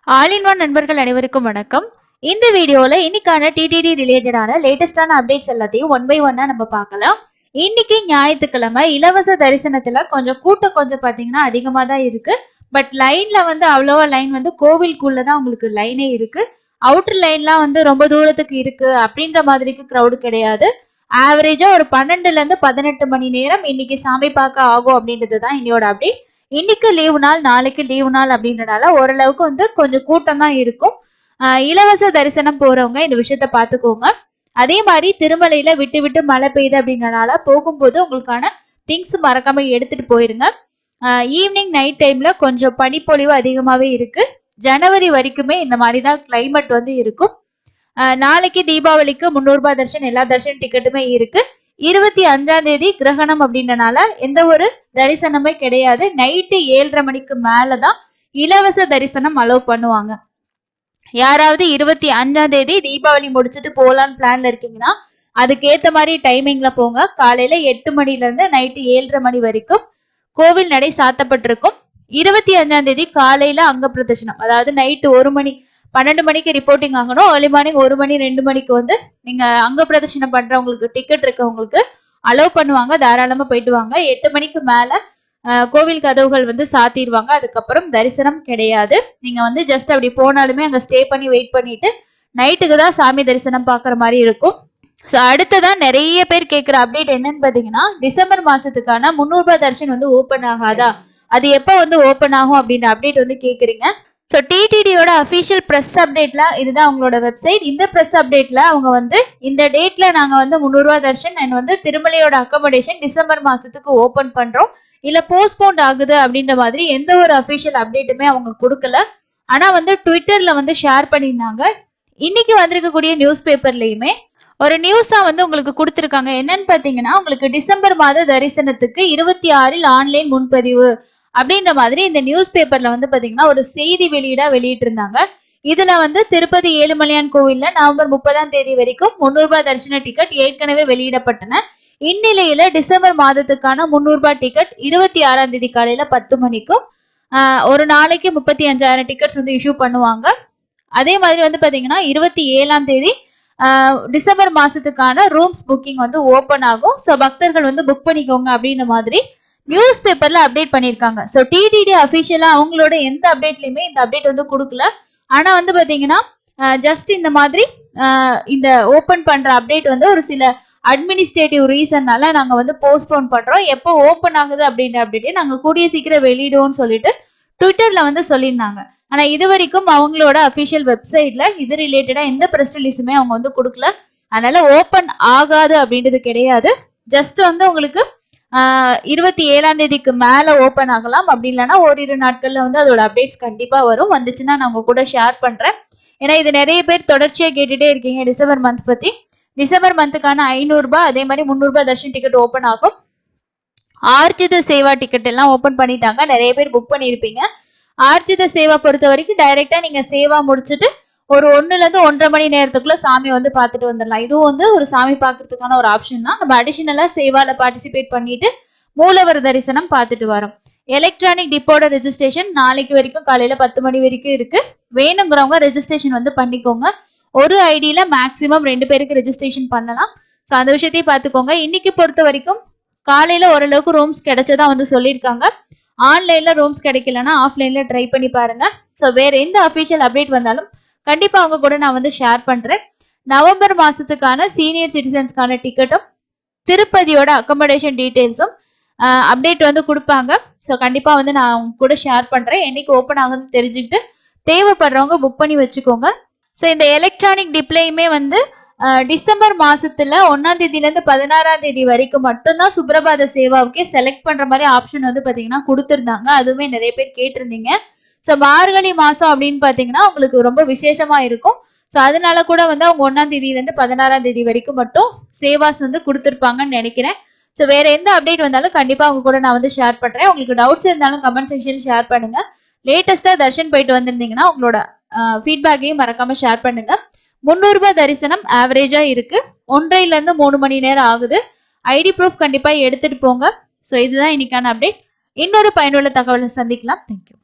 All in one நண்பர்கள் அனைவருக்கும் வணக்கம். இந்த வீடியோல இன்னைக்கான டிடிடி ரிலேட்டடான லேட்டஸ்டான அப்டேட்ஸ் எல்லாத்தையும் ஒன் பை ஒன்னா நம்ம பார்க்கலாம். இன்னைக்கு ஞாயிற்றுக்கிழமை இலவச தரிசனத்துல கூட்டம் பாத்தீங்கன்னா அதிகமா தான் இருக்கு. பட் லைன்ல அவ்வளவா லைன் கோவிலுக்குள்ளதான் உங்களுக்கு லைனே இருக்கு. அவுட்டர் லைன்லாம் ரொம்ப தூரத்துக்கு இருக்கு அப்படின்ற மாதிரிக்கு கிரௌடு கிடையாது. ஆவரேஜா ஒரு 12ல இருந்து 18 மணி நேரம் இன்னைக்கு சாமி பார்க்க ஆகும் அப்படின்றதுதான் இன்னையோட அப்டேட். இன்னைக்கு லீவு நாள், நாளைக்கு லீவு நாள் அப்படின்றனால ஓரளவுக்கு கொஞ்சம் கூட்டம் தான் இருக்கும். இலவச தரிசனம் போறவங்க இந்த விஷயத்த பாத்துக்கோங்க. அதே மாதிரி திருமலையில விட்டு விட்டு மழை பெய்யுது அப்படின்றனால போகும்போது உங்களுக்கான திங்ஸ் மறக்காம எடுத்துட்டு போயிருங்க. ஈவினிங் நைட் டைம்ல கொஞ்சம் பனிப்பொழிவு அதிகமாவே இருக்கு. ஜனவரி வரைக்குமே இந்த மாதிரி தான் கிளைமேட் இருக்கும். நாளைக்கு தீபாவளிக்கு 300 ரூபாய் தர்ஷன் எல்லா தர்ஷன் டிக்கெட்டுமே இருக்கு. 25ஆம் தேதி கிரகணம் அப்படின்றனால எந்த ஒரு தரிசனமே கிடையாது. நைட்டு 7:30 மணிக்கு மேலதான் இலவச தரிசனம் அலோவ் பண்ணுவாங்க. யாராவது 25ஆம் தேதி தீபாவளி முடிச்சுட்டு போலான்னு பிளான்ல இருக்கீங்கன்னா அதுக்கேத்த மாதிரி டைமிங்ல போங்க. காலையில 8 மணில இருந்து நைட்டு 7:30 மணி வரைக்கும் கோவில் நடை சாத்தப்பட்டிருக்கும். 25ஆம் தேதி காலையில அங்க பிரதர்ஷனம், அதாவது நைட்டு 1 மணி 12 மணிக்கு ரிப்போர்ட்டிங் ஆகணும். ஏர்லி மார்னிங் 1 மணி 2 மணிக்கு நீங்க அங்க பிரதர்ஷனம் பண்றவங்களுக்கு டிக்கெட் இருக்கவங்களுக்கு அலோவ் பண்ணுவாங்க. தாராளமா போயிட்டு வாங்க. 8 மணிக்கு மேல கோவில் கதவுகள் சாத்திடுவாங்க. அதுக்கப்புறம் தரிசனம் கிடையாது. நீங்க ஜஸ்ட் அப்படி போனாலுமே அங்க ஸ்டே பண்ணி வெயிட் பண்ணிட்டு நைட்டுக்கு தான் சாமி தரிசனம் பாக்குற மாதிரி இருக்கும். ஸோ அடுத்ததான் நிறைய பேர் கேட்குற அப்டேட் என்னன்னு பாத்தீங்கன்னா, டிசம்பர் மாசத்துக்கான 300 ரூபாய் தர்ஷன் ஓப்பன் ஆகாதா, அது எப்போ ஓப்பன் ஆகும் அப்படின்ற அப்டேட் கேக்குறீங்க. ஸோ டிடிடியோட அஃபிஷியல் ப்ரெஸ் அப்டேட்ல இதுதான் அவங்களோட வெப்சைட். இந்த ப்ரெஸ் அப்டேட்ல அவங்க இந்த டேட்ல நாங்க 300 ரூபாய் தர்ஷன் அண்ட் திருமலையோட அக்கமடேஷன் டிசம்பர் மாசத்துக்கு ஓபன் பண்றோம், இல்ல போஸ்ட்போன் ஆகுது அப்படின்ற மாதிரி எந்த ஒரு அஃபிஷியல் அப்டேட்டுமே அவங்க கொடுக்கல. ஆனா ட்விட்டர்ல ஷேர் பண்ணியிருந்தாங்க. இன்னைக்கு வந்திருக்கக்கூடிய நியூஸ் பேப்பர்லயுமே ஒரு நியூஸா உங்களுக்கு கொடுத்துருக்காங்க. என்னன்னு பாத்தீங்கன்னா, உங்களுக்கு டிசம்பர் மாத தரிசனத்துக்கு 26 ஆன்லைன் முன்பதிவு அப்படின்ற மாதிரி இந்த நியூஸ் பேப்பர்ல பாத்தீங்கன்னா ஒரு செய்தி வெளியிட்டு இருந்தாங்க. இதுல திருப்பதி ஏழுமலையான் கோவில்ல நவம்பர் 30ஆம் தேதி வரைக்கும் 300 ரூபாய் தரிசன டிக்கெட் ஏற்கனவே வெளியிடப்பட்டன. இந்நிலையில டிசம்பர் மாதத்துக்கான 300 ரூபாய் டிக்கெட் 26ஆம் தேதி காலையில 10 மணிக்கும் ஒரு நாளைக்கு 35,000 டிக்கெட்ஸ் இஷ்யூ பண்ணுவாங்க. அதே மாதிரி பாத்தீங்கன்னா 27ஆம் தேதி டிசம்பர் மாசத்துக்கான ரூம்ஸ் புக்கிங் ஓபன் ஆகும். ஸோ பக்தர்கள் புக் பண்ணிக்கோங்க அப்படின்ற மாதிரி நியூஸ் பேப்பர்ல அப்டேட் பண்ணிருக்காங்க. ஸோ டிடிடி அபிஷியலா அவங்களோட எந்த அப்டேட்லயுமே இந்த அப்டேட் கொடுக்கல. ஆனா பாத்தீங்கன்னா ஜஸ்ட் இந்த மாதிரி இந்த ஓபன் பண்ற அப்டேட் ஒரு சில அட்மினிஸ்ட்ரேட்டிவ் ரீசன்னால நாங்க போஸ்ட்போன் பண்றோம். எப்போ ஓபன் ஆகுது அப்படின்ற அப்டேட் நாங்க கூடிய சீக்கிரம் வெளியிடுவோம்னு சொல்லிட்டு ட்விட்டர்ல சொல்லியிருந்தாங்க. ஆனா இது வரைக்கும் அவங்களோட அபிஷியல் வெப்சைட்ல இது ரிலேட்டடா எந்த பிரஸ் ரிலீஸுமே அவங்க கொடுக்கல. அதனால ஓபன் ஆகாது அப்படின்றது கிடையாது. ஜஸ்ட் உங்களுக்கு 27ஆம் தேதிக்கு மேல ஓபன் ஆகலாம். அப்படி இல்லைன்னா ஓரிரு நாட்கள்ல அதோட அப்டேட்ஸ் கண்டிப்பா வரும். வந்துச்சுன்னா நான் உங்க கூட ஷேர் பண்றேன். ஏன்னா இது நிறைய பேர் தொடர்ச்சியா கேட்டுட்டே இருக்கீங்க டிசம்பர் மந்த் பத்தி. டிசம்பர் மந்த்துக்கான 500 ரூபாய் அதே மாதிரி 300 ரூபாய் தர்ஷன் டிக்கெட் ஓபன் ஆகும். ஆர்ஜித சேவா டிக்கெட் எல்லாம் ஓபன் பண்ணிட்டாங்க. நிறைய பேர் புக் பண்ணிருப்பீங்க. ஆர்ஜித சேவா பொறுத்த வரைக்கும் டைரக்டா நீங்க சேவா முடிச்சுட்டு ஒரு 1ல இருந்து 1.5 மணி நேரத்துக்குள்ள சாமி பார்த்துட்டு வந்துடலாம். இதுவும் ஒரு சாமி பார்க்கறதுக்கான ஒரு ஆப்ஷன் தான். நம்ம அடிஷனலா சேவால பார்ட்டிசிபேட் பண்ணிட்டு மூலவர் தரிசனம் பார்த்துட்டு வரோம். எலக்ட்ரானிக் டிப்போட ரெஜிஸ்ட்ரேஷன் நாளைக்கு வரைக்கும் காலையில 10 மணி வரைக்கும் இருக்கு. வேணுங்கிறவங்க ரெஜிஸ்ட்ரேஷன் பண்ணிக்கோங்க. ஒரு ஐடியில மேக்சிமம் 2 பேருக்கு ரெஜிஸ்ட்ரேஷன் பண்ணலாம். ஸோ அந்த விஷயத்தையும் பார்த்துக்கோங்க. இன்னைக்கு பொறுத்த வரைக்கும் காலையில ஓரளவுக்கு ரூம்ஸ் கிடைச்சதா சொல்லியிருக்காங்க. ஆன்லைன்ல ரூம்ஸ் கிடைக்கலன்னா ஆஃப்லைன்ல ட்ரை பண்ணி பாருங்க. ஸோ வேற எந்த அபிஷியல் அப்டேட் வந்தாலும் கண்டிப்பா அவங்க கூட நான் ஷேர் பண்றேன். நவம்பர் மாசத்துக்கான சீனியர் சிட்டிசன்ஸ்க்கான டிக்கெட்டும் திருப்பதியோட அக்கமடேஷன் டீடைல்ஸும் அப்டேட் கொடுப்பாங்க. ஸோ கண்டிப்பா நான் அவங்க கூட ஷேர் பண்றேன். என்னைக்கு ஓப்பன் ஆகுதுன்னு தெரிஞ்சுக்கிட்டு தேவைப்படுறவங்க புக் பண்ணி வச்சுக்கோங்க. ஸோ இந்த எலக்ட்ரானிக் டிப்ளையுமே டிசம்பர் மாசத்துல 1ஆம் தேதியில இருந்து 16ஆம் தேதி வரைக்கும் மட்டும்தான் சுப்ரபாத சேவாவுக்கே செலக்ட் பண்ற மாதிரி ஆப்ஷன் பாத்தீங்கன்னா கொடுத்துருந்தாங்க. அதுவுமே நிறைய பேர் கேட்டிருந்தீங்க. ஸோ மார்கழி மாசம் அப்படின்னு பாத்தீங்கன்னா உங்களுக்கு ரொம்ப விசேஷமா இருக்கும். ஸோ அதனால கூட அவங்க 1ஆம் தேதியில இருந்து 16ஆம் தேதி வரைக்கும் மட்டும் சேவாஸ் கொடுத்துருப்பாங்கன்னு நினைக்கிறேன். ஸோ வேற எந்த அப்டேட் வந்தாலும் கண்டிப்பா அவங்க கூட நான் ஷேர் பண்றேன். உங்களுக்கு டவுட்ஸ் இருந்தாலும் கமெண்ட் செக்ஷன்ல ஷேர் பண்ணுங்க. லேட்டஸ்டா தர்ஷன் போயிட்டு வந்திருந்தீங்கன்னா உங்களோட ஃபீட்பேக்கையும் மறக்காம ஷேர் பண்ணுங்க. 300 ரூபாய் தரிசனம் ஆவரேஜா இருக்கு. 1.5ல இருந்து 3 மணி நேரம் ஆகுது. ஐடி ப்ரூஃப் கண்டிப்பா எடுத்துட்டு போங்க. ஸோ இதுதான் இன்னைக்கான அப்டேட். இன்னொரு பயனுள்ள தகவலை சந்திக்கலாம். தேங்க்யூ.